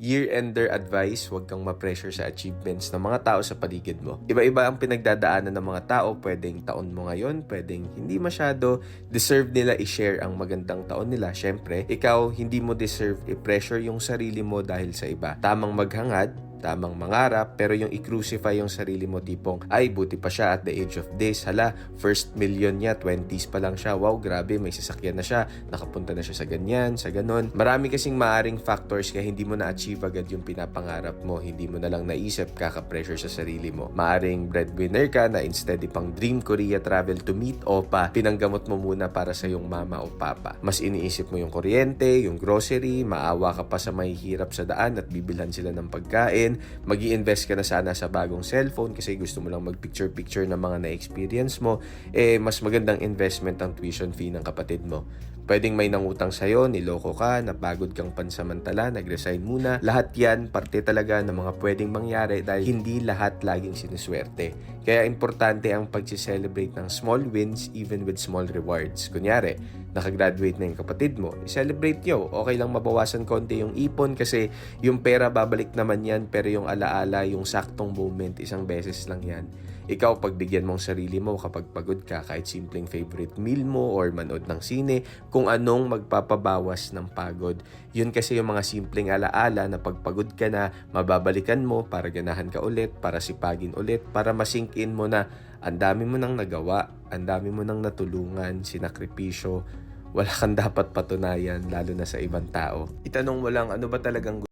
year-ender advice, huwag kang ma-pressure sa achievements ng mga tao sa paligid mo. Iba-iba ang pinagdadaanan ng mga tao, pwedeng taon mo ngayon, pwedeng hindi masyado. Deserve nila i-share ang magandang taon nila. Syempre, ikaw hindi mo deserve i-pressure yung sarili mo dahil sa iba. Tamang maghangad, tamang mangarap, pero yung i-crucify yung sarili mo tipong, ay, buti pa siya at the age of this, hala, first million niya, 20s pa lang siya, wow, grabe, may sasakyan na siya, nakapunta na siya sa ganyan, sa ganon. Marami kasing maaring factors kaya hindi mo na-achieve agad yung pinapangarap mo, hindi mo na lang naisip, kaka-pressure sa sarili mo. Maaring breadwinner ka na instead ipang dream Korea travel to meet opa, pinanggamot mo muna para sa yung mama o papa. Mas iniisip mo yung kuryente, yung grocery, maawa ka pa sa mahihirap sa daan at bibilhan sila ng pagkain. Mag-i-invest ka na sana sa bagong cellphone kasi gusto mo lang mag-picture-picture ng mga na-experience mo, mas magandang investment ang tuition fee ng kapatid mo. Pwedeng may nangutang sa'yo, niloko ka, napagod kang pansamantala, nag-resign muna. Lahat yan, parte talaga ng mga pwedeng mangyari dahil hindi lahat laging sinuswerte. Kaya importante ang pag-celebrate ng small wins even with small rewards. Kunyari, nakagraduate na yung kapatid mo, i-celebrate nyo. Okay lang mabawasan konti yung ipon kasi yung pera babalik naman yan, pero yung alaala, yung saktong moment, isang beses lang yan. Ikaw, pagbigyan mong sarili mo kapag pagod ka, kahit simpleng favorite meal mo or manood ng sine, kung anong magpapabawas ng pagod. Yun kasi yung mga simpleng alaala na pagpagod ka na, mababalikan mo para ganahan ka ulit, para sipagin ulit, para masink in mo na ang dami mo nang nagawa, ang dami mo nang natulungan, sinakripisyo, wala kang dapat patunayan lalo na sa ibang tao. Itanong mo lang, ano ba talagang